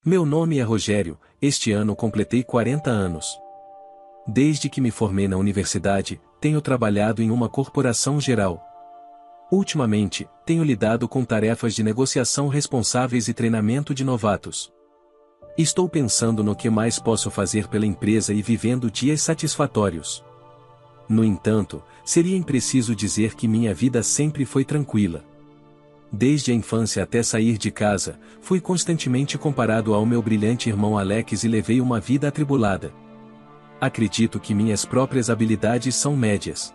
Meu nome é Rogério, este ano completei 40 anos. Desde que me formei na universidade, tenho trabalhado em uma corporação geral. Ultimamente, tenho lidado com tarefas de negociação responsáveis e treinamento de novatos. Estou pensando no que mais posso fazer pela empresa e vivendo dias satisfatórios. No entanto, seria impreciso dizer que minha vida sempre foi tranquila. Desde a infância até sair de casa, fui constantemente comparado ao meu brilhante irmão Alex e levei uma vida atribulada. Acredito que minhas próprias habilidades são médias.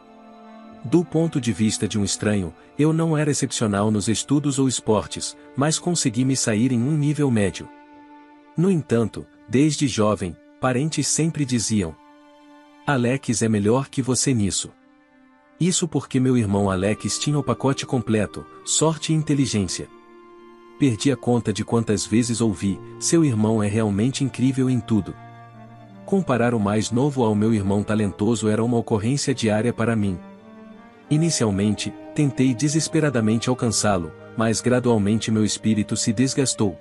Do ponto de vista de um estranho, eu não era excepcional nos estudos ou esportes, mas consegui me sair em um nível médio. No entanto, desde jovem, parentes sempre diziam: Alex é melhor que você nisso. Isso porque meu irmão Alex tinha o pacote completo, sorte e inteligência. Perdi a conta de quantas vezes ouvi: seu irmão é realmente incrível em tudo. Comparar o mais novo ao meu irmão talentoso era uma ocorrência diária para mim. Inicialmente, tentei desesperadamente alcançá-lo, mas gradualmente meu espírito se desgastou.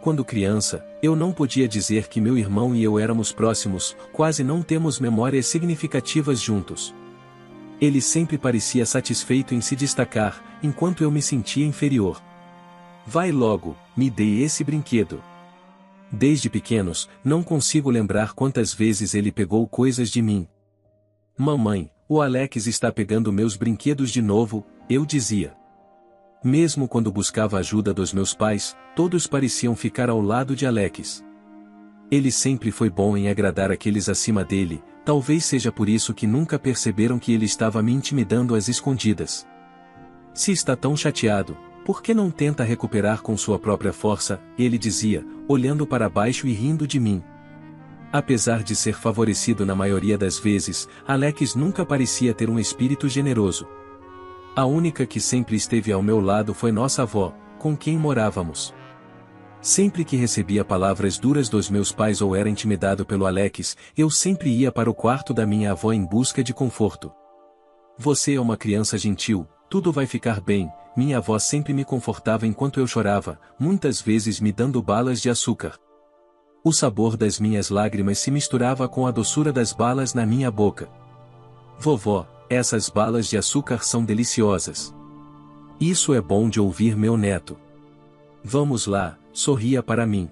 Quando criança, eu não podia dizer que meu irmão e eu éramos próximos, quase não temos memórias significativas juntos. Ele sempre parecia satisfeito em se destacar, enquanto eu me sentia inferior. Vai logo, me dê esse brinquedo. Desde pequenos, não consigo lembrar quantas vezes ele pegou coisas de mim. Mamãe, o Alex está pegando meus brinquedos de novo, eu dizia. Mesmo quando buscava ajuda dos meus pais, todos pareciam ficar ao lado de Alex. Ele sempre foi bom em agradar aqueles acima dele, talvez seja por isso que nunca perceberam que ele estava me intimidando às escondidas. Se está tão chateado, por que não tenta recuperar com sua própria força? Ele dizia, olhando para baixo e rindo de mim. Apesar de ser favorecido na maioria das vezes, Alex nunca parecia ter um espírito generoso. A única que sempre esteve ao meu lado foi nossa avó, com quem morávamos. Sempre que recebia palavras duras dos meus pais ou era intimidado pelo Alex, eu sempre ia para o quarto da minha avó em busca de conforto. Você é uma criança gentil, tudo vai ficar bem. Minha avó sempre me confortava enquanto eu chorava, muitas vezes me dando balas de açúcar. O sabor das minhas lágrimas se misturava com a doçura das balas na minha boca. Vovó, essas balas de açúcar são deliciosas. Isso é bom de ouvir, meu neto. Vamos lá, sorria para mim.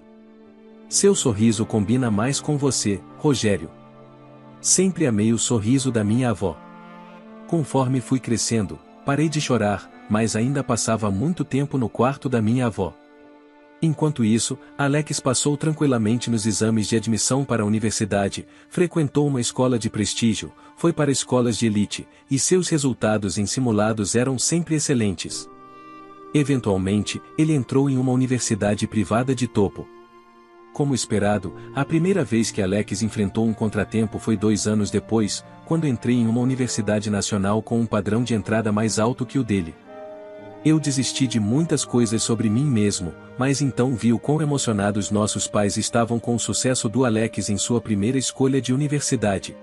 Seu sorriso combina mais com você, Rogério. Sempre amei o sorriso da minha avó. Conforme fui crescendo, parei de chorar, mas ainda passava muito tempo no quarto da minha avó. Enquanto isso, Alex passou tranquilamente nos exames de admissão para a universidade, frequentou uma escola de prestígio, foi para escolas de elite, e seus resultados em simulados eram sempre excelentes. Eventualmente, ele entrou em uma universidade privada de topo. Como esperado, a primeira vez que Alex enfrentou um contratempo foi 2 anos depois, quando entrei em uma universidade nacional com um padrão de entrada mais alto que o dele. Eu desisti de muitas coisas sobre mim mesmo, mas então vi o quão emocionados nossos pais estavam com o sucesso do Alex em sua primeira escolha de universidade.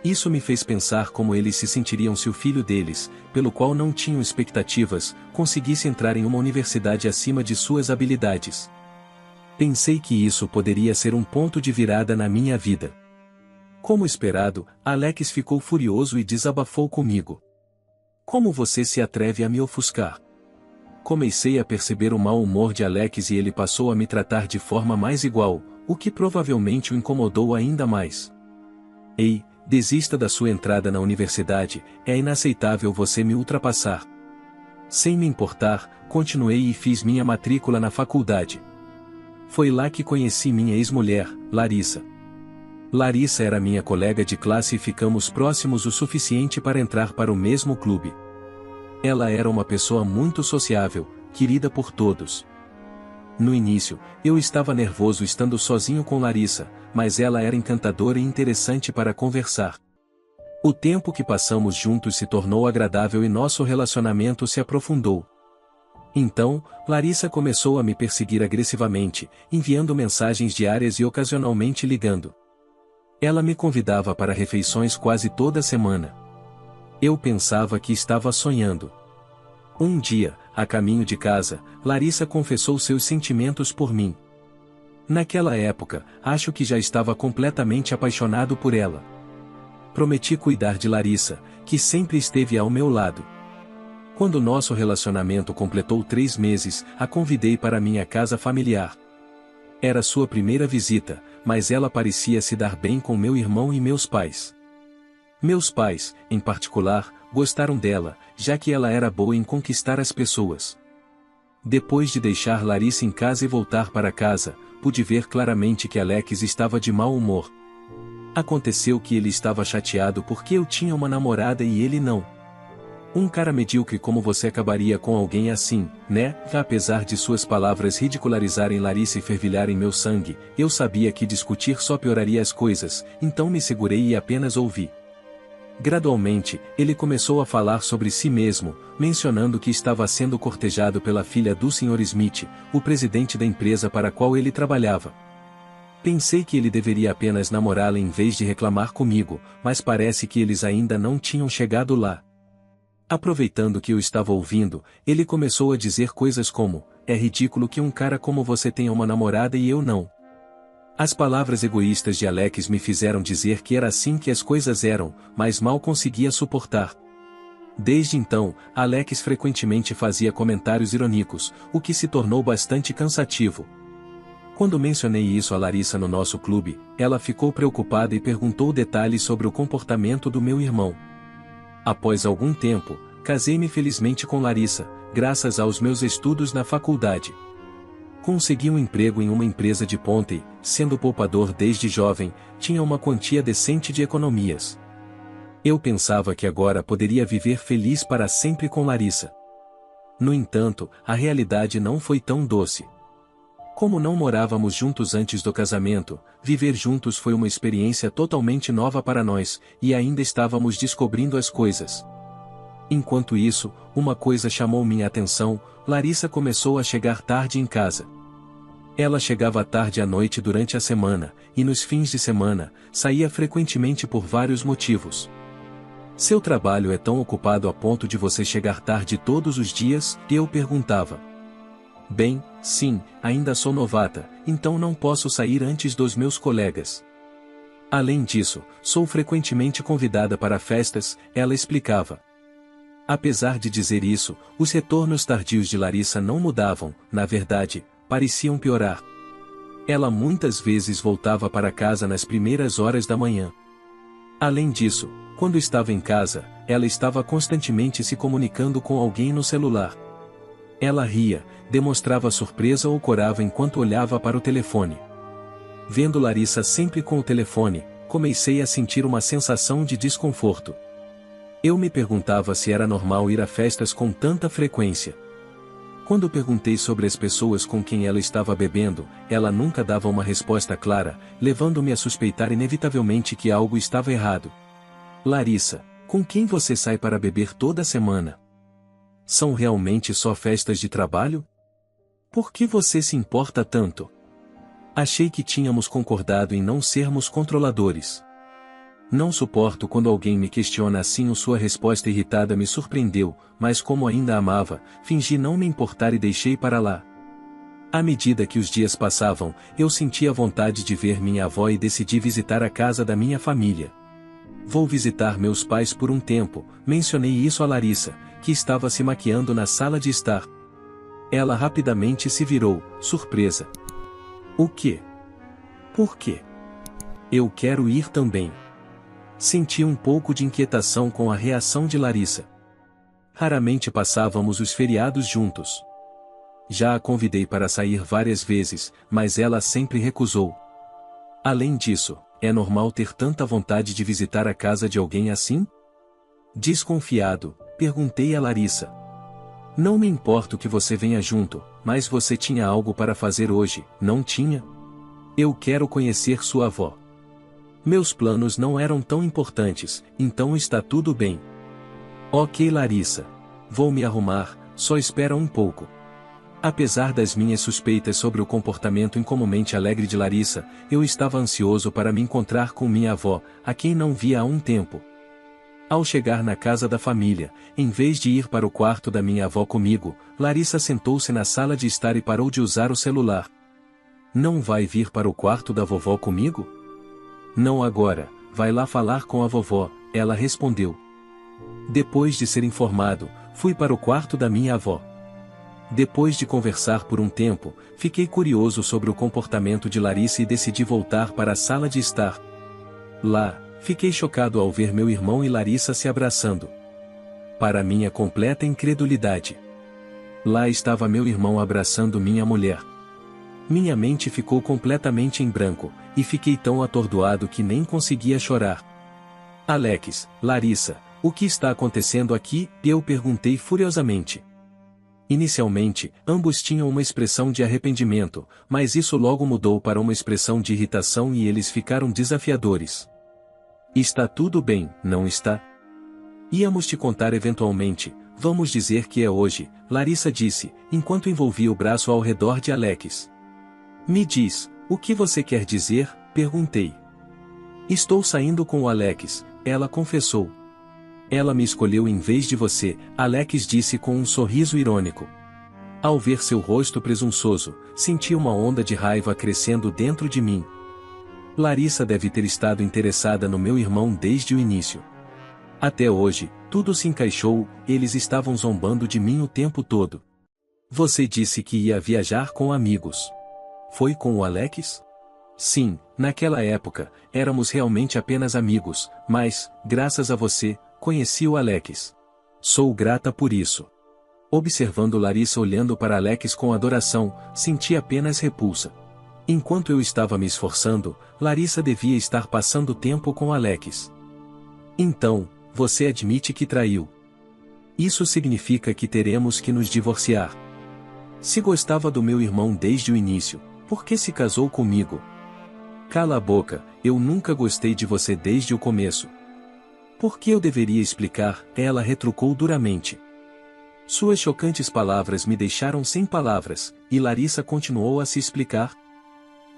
Isso me fez pensar como eles se sentiriam se o filho deles, pelo qual não tinham expectativas, conseguisse entrar em uma universidade acima de suas habilidades. Pensei que isso poderia ser um ponto de virada na minha vida. Como esperado, Alex ficou furioso e desabafou comigo. Como você se atreve a me ofuscar? Comecei a perceber o mau humor de Alex e ele passou a me tratar de forma mais igual, o que provavelmente o incomodou ainda mais. Ei, desista da sua entrada na universidade, é inaceitável você me ultrapassar. Sem me importar, continuei e fiz minha matrícula na faculdade. Foi lá que conheci minha ex-mulher, Larissa. Larissa era minha colega de classe e ficamos próximos o suficiente para entrar para o mesmo clube. Ela era uma pessoa muito sociável, querida por todos. No início, eu estava nervoso estando sozinho com Larissa, mas ela era encantadora e interessante para conversar. O tempo que passamos juntos se tornou agradável e nosso relacionamento se aprofundou. Então, Larissa começou a me perseguir agressivamente, enviando mensagens diárias e ocasionalmente ligando. Ela me convidava para refeições quase toda semana. Eu pensava que estava sonhando. Um dia, a caminho de casa, Larissa confessou seus sentimentos por mim. Naquela época, acho que já estava completamente apaixonado por ela. Prometi cuidar de Larissa, que sempre esteve ao meu lado. Quando nosso relacionamento completou 3 meses, a convidei para minha casa familiar. Era sua primeira visita, mas ela parecia se dar bem com meu irmão e meus pais. Meus pais, em particular, gostaram dela, já que ela era boa em conquistar as pessoas. Depois de deixar Larissa em casa e voltar para casa, pude ver claramente que Alex estava de mau humor. Aconteceu que ele estava chateado porque eu tinha uma namorada e ele não. Um cara medíocre como você acabaria com alguém assim, né? Apesar de suas palavras ridicularizarem Larissa e fervilharem meu sangue, eu sabia que discutir só pioraria as coisas, então me segurei e apenas ouvi. Gradualmente, ele começou a falar sobre si mesmo, mencionando que estava sendo cortejado pela filha do Sr. Smith, o presidente da empresa para a qual ele trabalhava. Pensei que ele deveria apenas namorá-la em vez de reclamar comigo, mas parece que eles ainda não tinham chegado lá. Aproveitando que eu estava ouvindo, ele começou a dizer coisas como: é ridículo que um cara como você tenha uma namorada e eu não. As palavras egoístas de Alex me fizeram dizer que era assim que as coisas eram, mas mal conseguia suportar. Desde então, Alex frequentemente fazia comentários irônicos, o que se tornou bastante cansativo. Quando mencionei isso a Larissa no nosso clube, ela ficou preocupada e perguntou detalhes sobre o comportamento do meu irmão. Após algum tempo, casei-me felizmente com Larissa, graças aos meus estudos na faculdade. Consegui um emprego em uma empresa de ponta e, sendo poupador desde jovem, tinha uma quantia decente de economias. Eu pensava que agora poderia viver feliz para sempre com Larissa. No entanto, a realidade não foi tão doce. Como não morávamos juntos antes do casamento, viver juntos foi uma experiência totalmente nova para nós, e ainda estávamos descobrindo as coisas. Enquanto isso, uma coisa chamou minha atenção: Larissa começou a chegar tarde em casa. Ela chegava tarde à noite durante a semana, e nos fins de semana, saía frequentemente por vários motivos. Seu trabalho é tão ocupado a ponto de você chegar tarde todos os dias? Eu perguntava. Bem, sim, ainda sou novata, então não posso sair antes dos meus colegas. Além disso, sou frequentemente convidada para festas, ela explicava. Apesar de dizer isso, os retornos tardios de Larissa não mudavam, na verdade, pareciam piorar. Ela muitas vezes voltava para casa nas primeiras horas da manhã. Além disso, quando estava em casa, ela estava constantemente se comunicando com alguém no celular. Ela ria, demonstrava surpresa ou corava enquanto olhava para o telefone. Vendo Larissa sempre com o telefone, comecei a sentir uma sensação de desconforto. Eu me perguntava se era normal ir a festas com tanta frequência. Quando perguntei sobre as pessoas com quem ela estava bebendo, ela nunca dava uma resposta clara, levando-me a suspeitar inevitavelmente que algo estava errado. Larissa, com quem você sai para beber toda semana? São realmente só festas de trabalho? Por que você se importa tanto? Achei que tínhamos concordado em não sermos controladores. Não suporto quando alguém me questiona assim. Sua resposta irritada me surpreendeu, mas como ainda a amava, fingi não me importar e deixei para lá. À medida que os dias passavam, eu sentia vontade de ver minha avó e decidi visitar a casa da minha família. Vou visitar meus pais por um tempo, mencionei isso a Larissa, que estava se maquiando na sala de estar. Ela rapidamente se virou, surpresa. O quê? Por quê? Eu quero ir também. Senti um pouco de inquietação com a reação de Larissa. Raramente passávamos os feriados juntos. Já a convidei para sair várias vezes, mas ela sempre recusou. Além disso, é normal ter tanta vontade de visitar a casa de alguém assim? Desconfiado, perguntei a Larissa. Não me importo que você venha junto, mas você tinha algo para fazer hoje, não tinha? Eu quero conhecer sua avó. Meus planos não eram tão importantes, então está tudo bem. Ok, Larissa. Vou me arrumar, só espera um pouco. Apesar das minhas suspeitas sobre o comportamento incomumente alegre de Larissa, eu estava ansioso para me encontrar com minha avó, a quem não via há um tempo. Ao chegar na casa da família, em vez de ir para o quarto da minha avó comigo, Larissa sentou-se na sala de estar e parou de usar o celular. Não vai vir para o quarto da vovó comigo? Não agora, vai lá falar com a vovó, ela respondeu. Depois de ser informado, fui para o quarto da minha avó. Depois de conversar por um tempo, fiquei curioso sobre o comportamento de Larissa e decidi voltar para a sala de estar. Lá, fiquei chocado ao ver meu irmão e Larissa se abraçando. Para minha completa incredulidade. Lá estava meu irmão abraçando minha mulher. Minha mente ficou completamente em branco, e fiquei tão atordoado que nem conseguia chorar. Alex, Larissa, o que está acontecendo aqui? Eu perguntei furiosamente. Inicialmente, ambos tinham uma expressão de arrependimento, mas isso logo mudou para uma expressão de irritação e eles ficaram desafiadores. Está tudo bem, não está? Íamos te contar eventualmente, vamos dizer que é hoje, Larissa disse, enquanto envolvia o braço ao redor de Alex. Me diz, o que você quer dizer? Perguntei. Estou saindo com o Alex, ela confessou. Ela me escolheu em vez de você, Alex disse com um sorriso irônico. Ao ver seu rosto presunçoso, senti uma onda de raiva crescendo dentro de mim. Larissa deve ter estado interessada no meu irmão desde o início. Até hoje, tudo se encaixou, eles estavam zombando de mim o tempo todo. Você disse que ia viajar com amigos. Foi com o Alex? Sim, naquela época, éramos realmente apenas amigos, mas, graças a você, conheci o Alex. Sou grata por isso. Observando Larissa olhando para Alex com adoração, senti apenas repulsa. Enquanto eu estava me esforçando, Larissa devia estar passando tempo com Alex. Então, você admite que traiu. Isso significa que teremos que nos divorciar. Se gostava do meu irmão desde o início, por que se casou comigo? Cala a boca, eu nunca gostei de você desde o começo. Por que eu deveria explicar? Ela retrucou duramente. Suas chocantes palavras me deixaram sem palavras, e Larissa continuou a se explicar.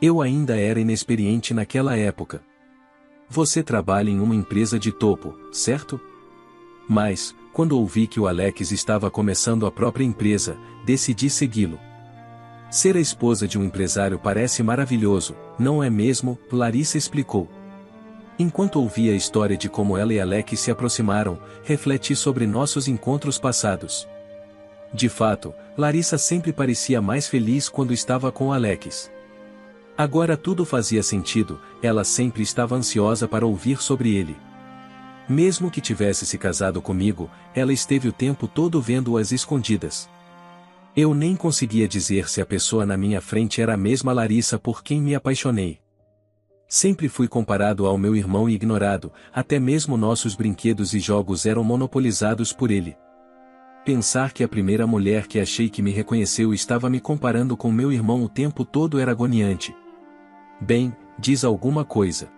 Eu ainda era inexperiente naquela época. Você trabalha em uma empresa de topo, certo? Mas, quando ouvi que o Alex estava começando a própria empresa, decidi segui-lo. Ser a esposa de um empresário parece maravilhoso, não é mesmo? Larissa explicou. Enquanto ouvia a história de como ela e Alex se aproximaram, refleti sobre nossos encontros passados. De fato, Larissa sempre parecia mais feliz quando estava com Alex. Agora tudo fazia sentido, ela sempre estava ansiosa para ouvir sobre ele. Mesmo que tivesse se casado comigo, ela esteve o tempo todo vendo-o às escondidas. Eu nem conseguia dizer se a pessoa na minha frente era a mesma Larissa por quem me apaixonei. Sempre fui comparado ao meu irmão e ignorado, até mesmo nossos brinquedos e jogos eram monopolizados por ele. Pensar que a primeira mulher que achei que me reconheceu estava me comparando com meu irmão o tempo todo era agoniante. Bem, diz alguma coisa.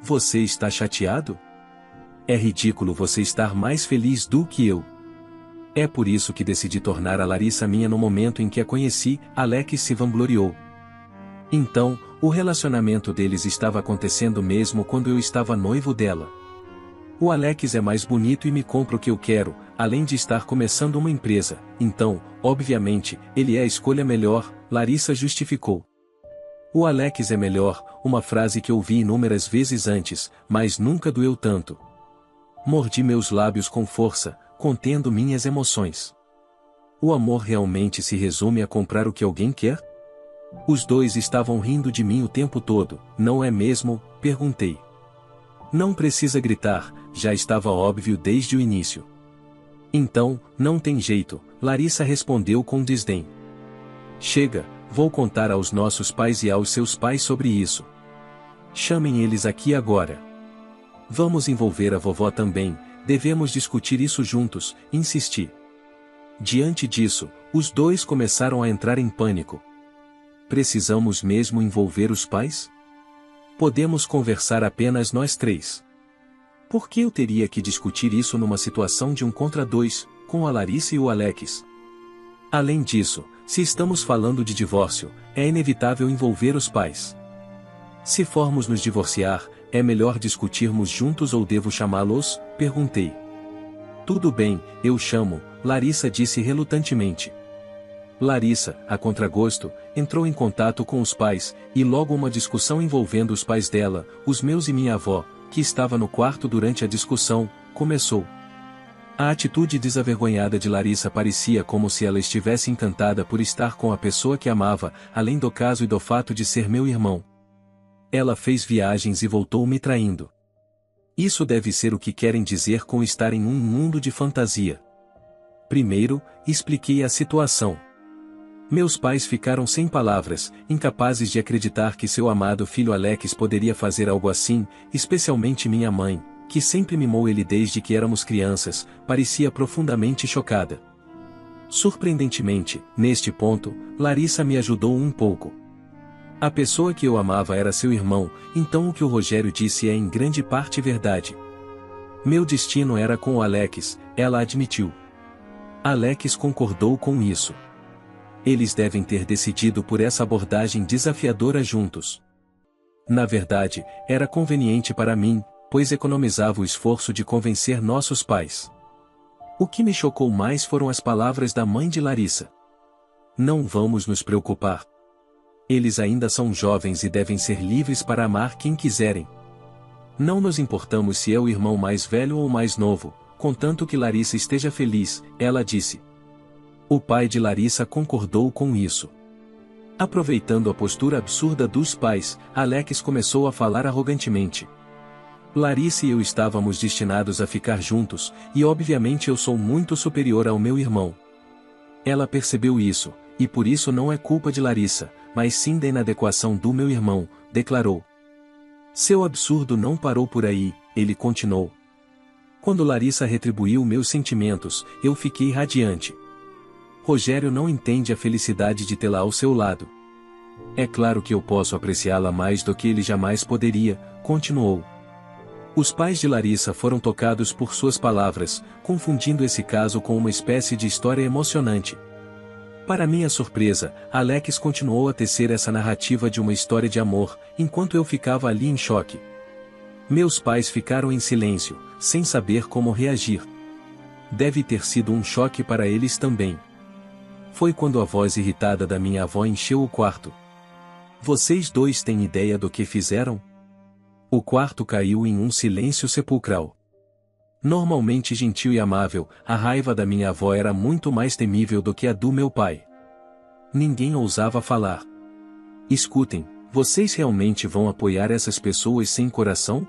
Você está chateado? É ridículo você estar mais feliz do que eu. É por isso que decidi tornar a Larissa minha no momento em que a conheci, Alex se vangloriou. Então, o relacionamento deles estava acontecendo mesmo quando eu estava noivo dela. O Alex é mais bonito e me compra o que eu quero, além de estar começando uma empresa, então, obviamente, ele é a escolha melhor, Larissa justificou. O Alex é melhor, uma frase que ouvi inúmeras vezes antes, mas nunca doeu tanto. Mordi meus lábios com força, contendo minhas emoções. O amor realmente se resume a comprar o que alguém quer? Os dois estavam rindo de mim o tempo todo, não é mesmo? Perguntei. Não precisa gritar, já estava óbvio desde o início. Então, não tem jeito, Larissa respondeu com desdém. Chega, vou contar aos nossos pais e aos seus pais sobre isso. Chamem eles aqui agora. Vamos envolver a vovó também, devemos discutir isso juntos, insisti. Diante disso, os dois começaram a entrar em pânico. Precisamos mesmo envolver os pais? Podemos conversar apenas nós três. Por que eu teria que discutir isso numa situação de 1 contra 2, com a Larissa e o Alex? Além disso, se estamos falando de divórcio, é inevitável envolver os pais. Se formos nos divorciar, é melhor discutirmos juntos ou devo chamá-los? Perguntei. Tudo bem, eu chamo, Larissa disse relutantemente. Larissa, a contragosto, entrou em contato com os pais, e logo uma discussão envolvendo os pais dela, os meus e minha avó, que estava no quarto durante a discussão, começou. A atitude desavergonhada de Larissa parecia como se ela estivesse encantada por estar com a pessoa que amava, além do caso e do fato de ser meu irmão. Ela fez viagens e voltou me traindo. Isso deve ser o que querem dizer com estar em um mundo de fantasia. Primeiro, expliquei a situação. Meus pais ficaram sem palavras, incapazes de acreditar que seu amado filho Alex poderia fazer algo assim, especialmente minha mãe, que sempre mimou ele desde que éramos crianças, parecia profundamente chocada. Surpreendentemente, neste ponto, Larissa me ajudou um pouco. A pessoa que eu amava era seu irmão, então o que o Rogério disse é em grande parte verdade. Meu destino era com o Alex, ela admitiu. Alex concordou com isso. Eles devem ter decidido por essa abordagem desafiadora juntos. Na verdade, era conveniente para mim, pois economizava o esforço de convencer nossos pais. O que me chocou mais foram as palavras da mãe de Larissa. Não vamos nos preocupar. Eles ainda são jovens e devem ser livres para amar quem quiserem. Não nos importamos se é o irmão mais velho ou mais novo, contanto que Larissa esteja feliz, ela disse. O pai de Larissa concordou com isso. Aproveitando a postura absurda dos pais, Alex começou a falar arrogantemente. Larissa e eu estávamos destinados a ficar juntos, e obviamente eu sou muito superior ao meu irmão. Ela percebeu isso, e por isso não é culpa de Larissa, mas sim da inadequação do meu irmão, declarou. Seu absurdo não parou por aí, ele continuou. Quando Larissa retribuiu meus sentimentos, eu fiquei radiante. Rogério não entende a felicidade de tê-la ao seu lado. É claro que eu posso apreciá-la mais do que ele jamais poderia, continuou. Os pais de Larissa foram tocados por suas palavras, confundindo esse caso com uma espécie de história emocionante. Para minha surpresa, Alex continuou a tecer essa narrativa de uma história de amor, enquanto eu ficava ali em choque. Meus pais ficaram em silêncio, sem saber como reagir. Deve ter sido um choque para eles também. Foi quando a voz irritada da minha avó encheu o quarto. Vocês dois têm ideia do que fizeram? O quarto caiu em um silêncio sepulcral. Normalmente gentil e amável, a raiva da minha avó era muito mais temível do que a do meu pai. Ninguém ousava falar. Escutem, vocês realmente vão apoiar essas pessoas sem coração?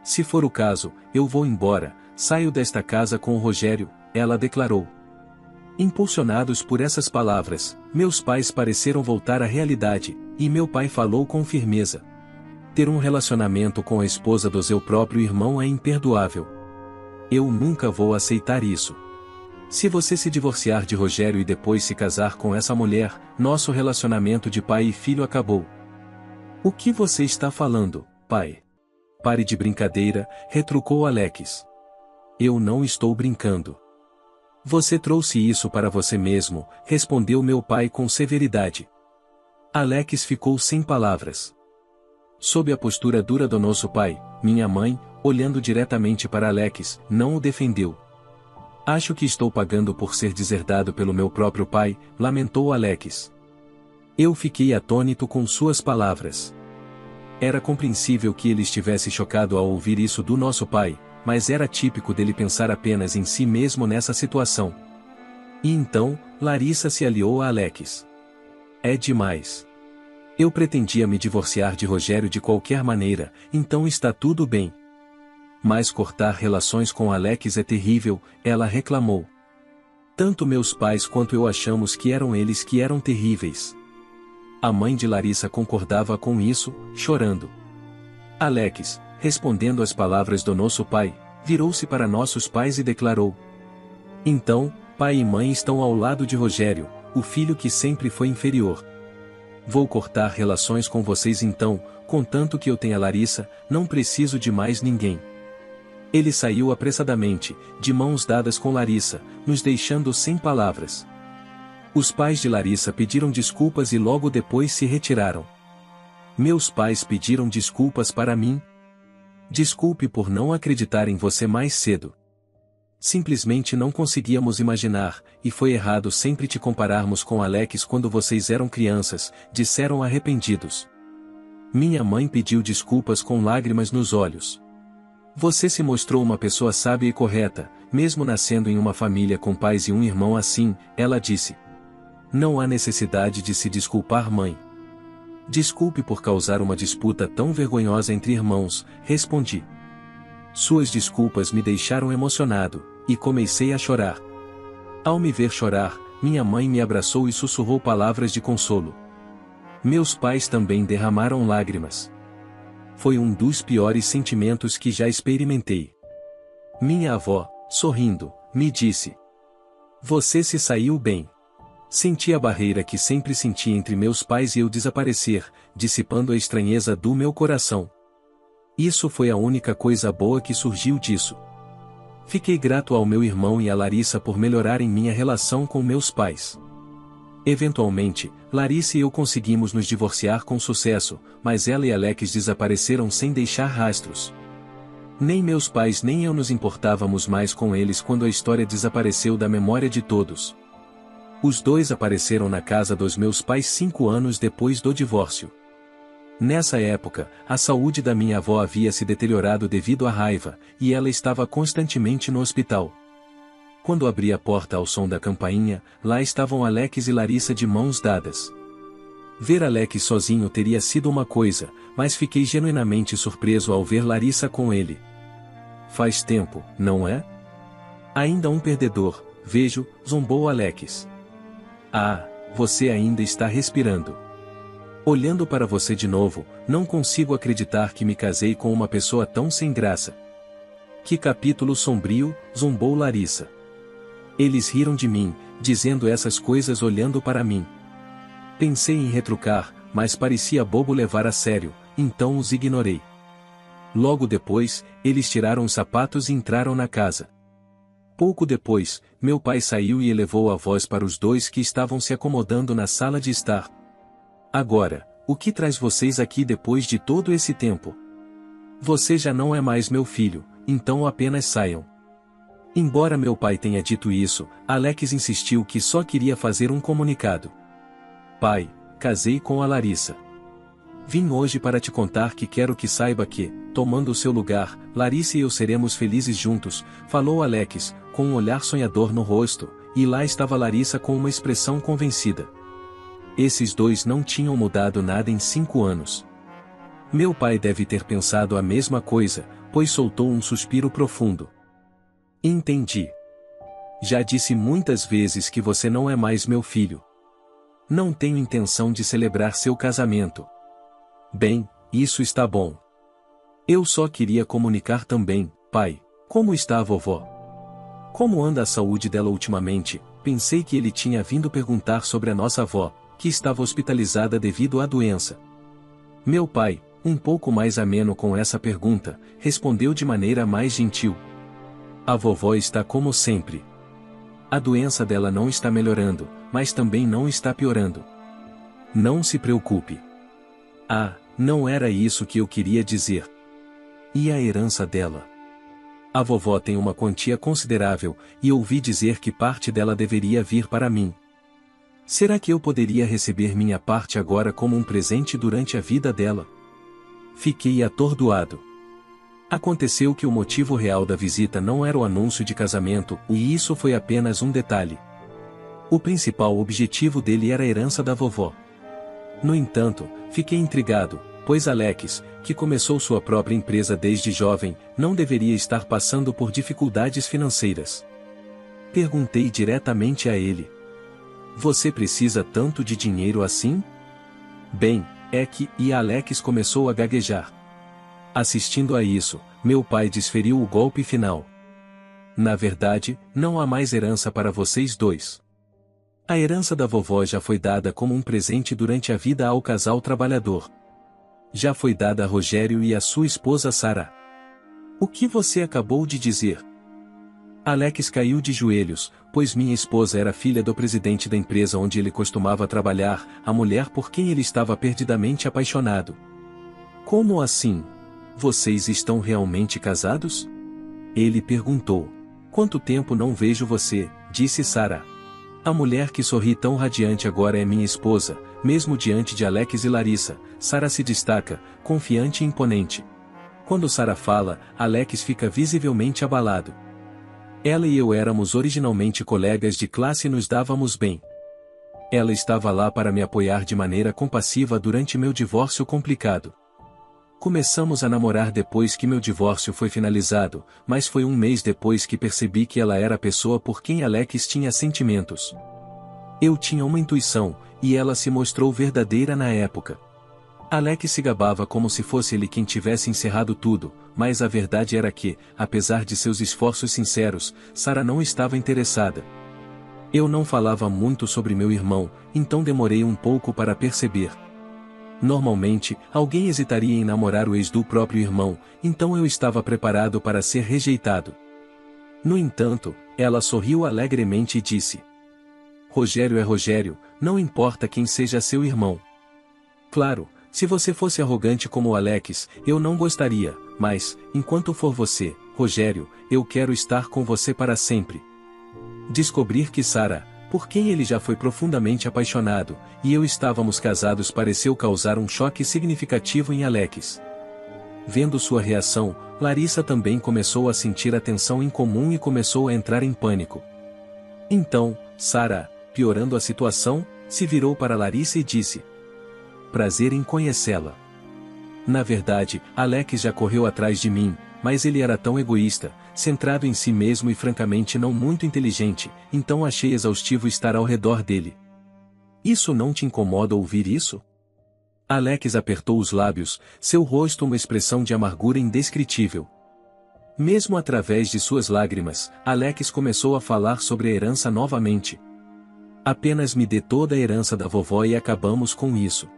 Se for o caso, eu vou embora, saio desta casa com o Rogério, ela declarou. Impulsionados por essas palavras, meus pais pareceram voltar à realidade, e meu pai falou com firmeza. Ter um relacionamento com a esposa do seu próprio irmão é imperdoável. Eu nunca vou aceitar isso. Se você se divorciar de Rogério e depois se casar com essa mulher, nosso relacionamento de pai e filho acabou. O que você está falando, pai? Pare de brincadeira, retrucou Alex. Eu não estou brincando. Você trouxe isso para você mesmo, respondeu meu pai com severidade. Alex ficou sem palavras. Sob a postura dura do nosso pai, minha mãe, olhando diretamente para Alex, não o defendeu. Acho que estou pagando por ser deserdado pelo meu próprio pai, lamentou Alex. Eu fiquei atônito com suas palavras. Era compreensível que ele estivesse chocado ao ouvir isso do nosso pai, mas era típico dele pensar apenas em si mesmo nessa situação. E então, Larissa se aliou a Alex. É demais. Eu pretendia me divorciar de Rogério de qualquer maneira, então está tudo bem. Mas cortar relações com Alex é terrível, ela reclamou. Tanto meus pais quanto eu achamos que eram eles que eram terríveis. A mãe de Larissa concordava com isso, chorando. Alex, respondendo às palavras do nosso pai, virou-se para nossos pais e declarou. Então, pai e mãe estão ao lado de Rogério, o filho que sempre foi inferior. Vou cortar relações com vocês então, contanto que eu tenha Larissa, não preciso de mais ninguém. Ele saiu apressadamente, de mãos dadas com Larissa, nos deixando sem palavras. Os pais de Larissa pediram desculpas e logo depois se retiraram. Meus pais pediram desculpas para mim. Desculpe por não acreditar em você mais cedo. Simplesmente não conseguíamos imaginar, e foi errado sempre te compararmos com Alex quando vocês eram crianças, disseram arrependidos. Minha mãe pediu desculpas com lágrimas nos olhos. Você se mostrou uma pessoa sábia e correta, mesmo nascendo em uma família com pais e um irmão assim, ela disse. Não há necessidade de se desculpar, mãe. Desculpe por causar uma disputa tão vergonhosa entre irmãos, respondi. Suas desculpas me deixaram emocionado, e comecei a chorar. Ao me ver chorar, minha mãe me abraçou e sussurrou palavras de consolo. Meus pais também derramaram lágrimas. Foi um dos piores sentimentos que já experimentei. Minha avó, sorrindo, me disse: Você se saiu bem. Senti a barreira que sempre senti entre meus pais e eu desaparecer, dissipando a estranheza do meu coração. Isso foi a única coisa boa que surgiu disso. Fiquei grato ao meu irmão e à Larissa por melhorarem minha relação com meus pais. Eventualmente, Larissa e eu conseguimos nos divorciar com sucesso, mas ela e Alex desapareceram sem deixar rastros. Nem meus pais nem eu nos importávamos mais com eles quando a história desapareceu da memória de todos. Os dois apareceram na casa dos meus pais 5 anos depois do divórcio. Nessa época, a saúde da minha avó havia se deteriorado devido à raiva, e ela estava constantemente no hospital. Quando abri a porta ao som da campainha, lá estavam Alex e Larissa de mãos dadas. Ver Alex sozinho teria sido uma coisa, mas fiquei genuinamente surpreso ao ver Larissa com ele. Faz tempo, não é? Ainda um perdedor, vejo, zombou Alex. Ah, você ainda está respirando. Olhando para você de novo, não consigo acreditar que me casei com uma pessoa tão sem graça. Que capítulo sombrio, zombou Larissa. Eles riram de mim, dizendo essas coisas olhando para mim. Pensei em retrucar, mas parecia bobo levar a sério, então os ignorei. Logo depois, eles tiraram os sapatos e entraram na casa. Pouco depois, meu pai saiu e elevou a voz para os dois que estavam se acomodando na sala de estar. Agora, o que traz vocês aqui depois de todo esse tempo? Você já não é mais meu filho, então apenas saiam. Embora meu pai tenha dito isso, Alex insistiu que só queria fazer um comunicado. Pai, casei com a Larissa. Vim hoje para te contar que quero que saiba que, tomando o seu lugar, Larissa e eu seremos felizes juntos, falou Alex, com um olhar sonhador no rosto, e lá estava Larissa com uma expressão convencida. Esses dois não tinham mudado nada em 5 anos. Meu pai deve ter pensado a mesma coisa, pois soltou um suspiro profundo. Entendi. Já disse muitas vezes que você não é mais meu filho. Não tenho intenção de celebrar seu casamento. Bem, isso está bom. Eu só queria comunicar também, pai, como está a vovó? Como anda a saúde dela ultimamente? Pensei que ele tinha vindo perguntar sobre a nossa avó, que estava hospitalizada devido à doença. Meu pai, um pouco mais ameno com essa pergunta, respondeu de maneira mais gentil. A vovó está como sempre. A doença dela não está melhorando, mas também não está piorando. Não se preocupe. Ah, não era isso que eu queria dizer. E a herança dela? A vovó tem uma quantia considerável, e ouvi dizer que parte dela deveria vir para mim. Será que eu poderia receber minha parte agora como um presente durante a vida dela? Fiquei atordoado. Aconteceu que o motivo real da visita não era o anúncio de casamento, e isso foi apenas um detalhe. O principal objetivo dele era a herança da vovó. No entanto, fiquei intrigado, pois Alex, que começou sua própria empresa desde jovem, não deveria estar passando por dificuldades financeiras. Perguntei diretamente a ele. Você precisa tanto de dinheiro assim? Bem, é que, e Alex começou a gaguejar. Assistindo a isso, meu pai desferiu o golpe final. Na verdade, não há mais herança para vocês dois. A herança da vovó já foi dada como um presente durante a vida ao casal trabalhador. Já foi dada a Rogério e a sua esposa Sara. O que você acabou de dizer? Alex caiu de joelhos, pois minha esposa era filha do presidente da empresa onde ele costumava trabalhar, a mulher por quem ele estava perdidamente apaixonado. Como assim? Vocês estão realmente casados? Ele perguntou. Quanto tempo não vejo você, disse Sara. A mulher que sorri tão radiante agora é minha esposa, mesmo diante de Alex e Larissa. Sara se destaca, confiante e imponente. Quando Sara fala, Alex fica visivelmente abalado. Ela e eu éramos originalmente colegas de classe e nos dávamos bem. Ela estava lá para me apoiar de maneira compassiva durante meu divórcio complicado. Começamos a namorar depois que meu divórcio foi finalizado, mas foi um mês depois que percebi que ela era a pessoa por quem Alex tinha sentimentos. Eu tinha uma intuição, e ela se mostrou verdadeira na época. Alex se gabava como se fosse ele quem tivesse encerrado tudo, mas a verdade era que, apesar de seus esforços sinceros, Sara não estava interessada. Eu não falava muito sobre meu irmão, então demorei um pouco para perceber. Normalmente, alguém hesitaria em namorar o ex do próprio irmão, então eu estava preparado para ser rejeitado. No entanto, ela sorriu alegremente e disse: Rogério é Rogério, não importa quem seja seu irmão. Claro, se você fosse arrogante como o Alex, eu não gostaria, mas, enquanto for você, Rogério, eu quero estar com você para sempre. Descobrir que Sara, por quem ele já foi profundamente apaixonado, e eu estávamos casados pareceu causar um choque significativo em Alex. Vendo sua reação, Larissa também começou a sentir a tensão incomum e começou a entrar em pânico. Então, Sara, piorando a situação, se virou para Larissa e disse: Prazer em conhecê-la. Na verdade, Alex já correu atrás de mim, mas ele era tão egoísta, centrado em si mesmo e francamente não muito inteligente, então achei exaustivo estar ao redor dele. Isso não te incomoda ouvir isso? Alex apertou os lábios, seu rosto uma expressão de amargura indescritível. Mesmo através de suas lágrimas, Alex começou a falar sobre a herança novamente. Apenas me dê toda a herança da vovó e acabamos com isso.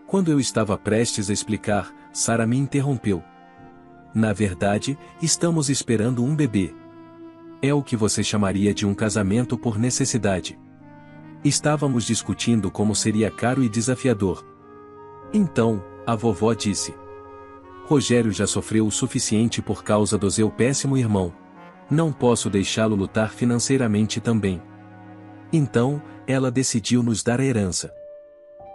Quando eu estava prestes a explicar, Sara me interrompeu. Na verdade, estamos esperando um bebê. É o que você chamaria de um casamento por necessidade. Estávamos discutindo como seria caro e desafiador. Então, a vovó disse: Rogério já sofreu o suficiente por causa do seu péssimo irmão. Não posso deixá-lo lutar financeiramente também. Então, ela decidiu nos dar a herança.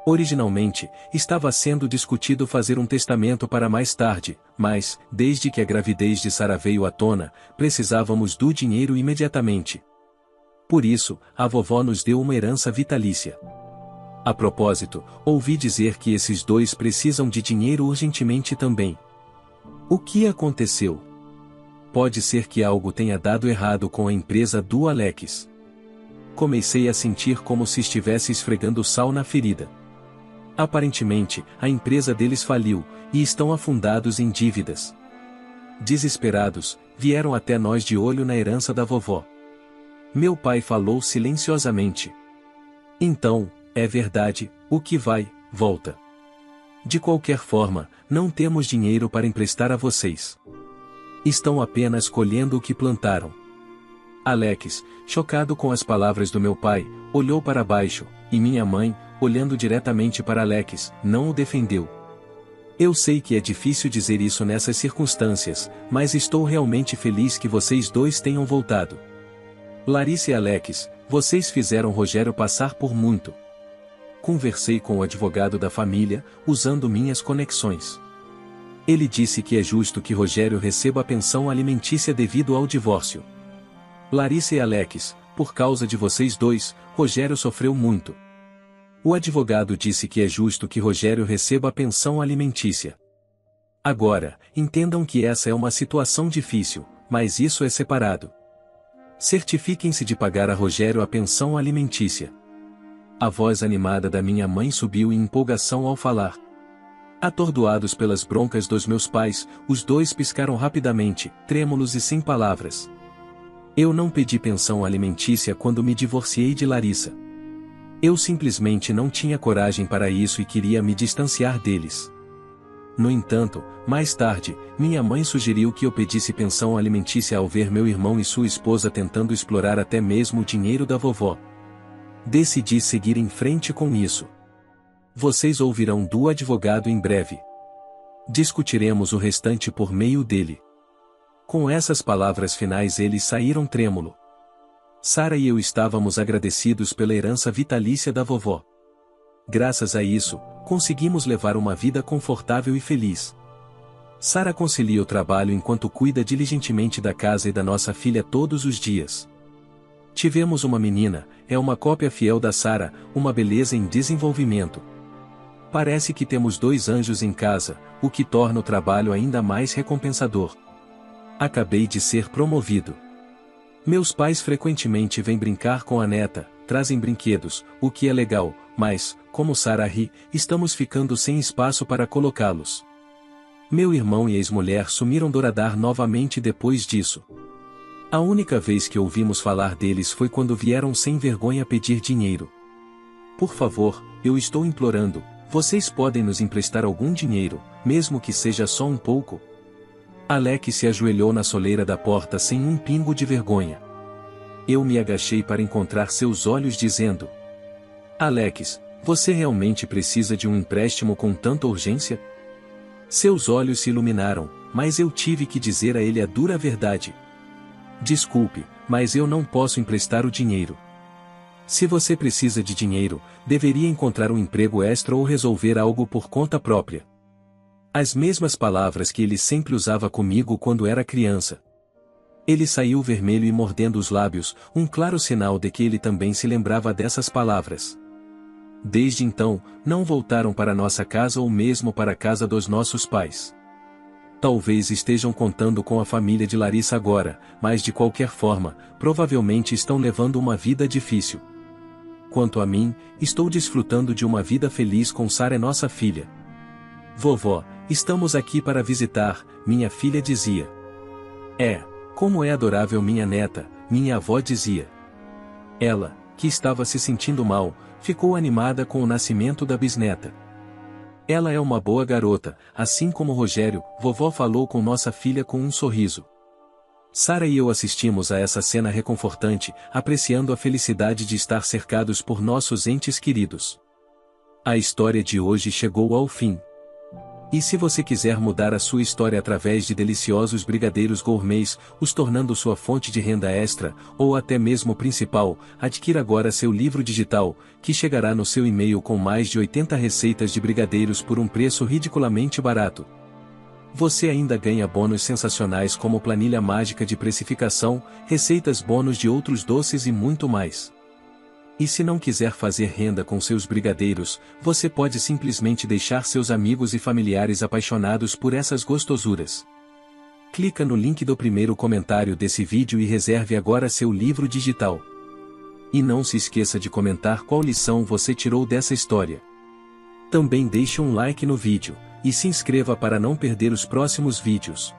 Originalmente, estava sendo discutido fazer um testamento para mais tarde, mas, desde que a gravidez de Sara veio à tona, precisávamos do dinheiro imediatamente. Por isso, a vovó nos deu uma herança vitalícia. A propósito, ouvi dizer que esses dois precisam de dinheiro urgentemente também. O que aconteceu? Pode ser que algo tenha dado errado com a empresa do Alex. Comecei a sentir como se estivesse esfregando sal na ferida. Aparentemente, a empresa deles faliu, e estão afundados em dívidas. Desesperados, vieram até nós de olho na herança da vovó. Meu pai falou silenciosamente. Então, é verdade, o que vai, volta. De qualquer forma, não temos dinheiro para emprestar a vocês. Estão apenas colhendo o que plantaram. Alex, chocado com as palavras do meu pai, olhou para baixo, e minha mãe, olhando diretamente para Alex, não o defendeu. Eu sei que é difícil dizer isso nessas circunstâncias, mas estou realmente feliz que vocês dois tenham voltado. Larissa e Alex, vocês fizeram Rogério passar por muito. Conversei com o advogado da família, usando minhas conexões. Ele disse que é justo que Rogério receba a pensão alimentícia devido ao divórcio. Larissa e Alex, por causa de vocês dois, Rogério sofreu muito. O advogado disse que é justo que Rogério receba a pensão alimentícia. Agora, entendam que essa é uma situação difícil, mas isso é separado. Certifiquem-se de pagar a Rogério a pensão alimentícia. A voz animada da minha mãe subiu em empolgação ao falar. Atordoados pelas broncas dos meus pais, os dois piscaram rapidamente, trêmulos e sem palavras. Eu não pedi pensão alimentícia quando me divorciei de Larissa. Eu simplesmente não tinha coragem para isso e queria me distanciar deles. No entanto, mais tarde, minha mãe sugeriu que eu pedisse pensão alimentícia ao ver meu irmão e sua esposa tentando explorar até mesmo o dinheiro da vovó. Decidi seguir em frente com isso. Vocês ouvirão do advogado em breve. Discutiremos o restante por meio dele. Com essas palavras finais eles saíram trêmulo. Sara e eu estávamos agradecidos pela herança vitalícia da vovó. Graças a isso, conseguimos levar uma vida confortável e feliz. Sara concilia o trabalho enquanto cuida diligentemente da casa e da nossa filha todos os dias. Tivemos uma menina, é uma cópia fiel da Sara, uma beleza em desenvolvimento. Parece que temos 2 anjos em casa, o que torna o trabalho ainda mais recompensador. Acabei de ser promovido. Meus pais frequentemente vêm brincar com a neta, trazem brinquedos, o que é legal, mas, como Sara ri, estamos ficando sem espaço para colocá-los. Meu irmão e ex-mulher sumiram do radar novamente depois disso. A única vez que ouvimos falar deles foi quando vieram sem vergonha pedir dinheiro. Por favor, eu estou implorando, vocês podem nos emprestar algum dinheiro, mesmo que seja só um pouco? Alex se ajoelhou na soleira da porta sem um pingo de vergonha. Eu me agachei para encontrar seus olhos dizendo: Alex, você realmente precisa de um empréstimo com tanta urgência? Seus olhos se iluminaram, mas eu tive que dizer a ele a dura verdade. Desculpe, mas eu não posso emprestar o dinheiro. Se você precisa de dinheiro, deveria encontrar um emprego extra ou resolver algo por conta própria. As mesmas palavras que ele sempre usava comigo quando era criança. Ele saiu vermelho e mordendo os lábios, um claro sinal de que ele também se lembrava dessas palavras. Desde então, não voltaram para nossa casa ou mesmo para a casa dos nossos pais. Talvez estejam contando com a família de Larissa agora, mas de qualquer forma, provavelmente estão levando uma vida difícil. Quanto a mim, estou desfrutando de uma vida feliz com Sara, nossa filha. Vovó, estamos aqui para visitar, minha filha dizia. Como é adorável minha neta, minha avó dizia. Ela, que estava se sentindo mal, ficou animada com o nascimento da bisneta. Ela é uma boa garota, assim como Rogério, vovó falou com nossa filha com um sorriso. Sara e eu assistimos a essa cena reconfortante, apreciando a felicidade de estar cercados por nossos entes queridos. A história de hoje chegou ao fim. E se você quiser mudar a sua história através de deliciosos brigadeiros gourmets, os tornando sua fonte de renda extra, ou até mesmo principal, adquira agora seu livro digital, que chegará no seu e-mail com mais de 80 receitas de brigadeiros por um preço ridiculamente barato. Você ainda ganha bônus sensacionais como planilha mágica de precificação, receitas bônus de outros doces e muito mais. E se não quiser fazer renda com seus brigadeiros, você pode simplesmente deixar seus amigos e familiares apaixonados por essas gostosuras. Clica no link do primeiro comentário desse vídeo e reserve agora seu livro digital. E não se esqueça de comentar qual lição você tirou dessa história. Também deixe um like no vídeo, e se inscreva para não perder os próximos vídeos.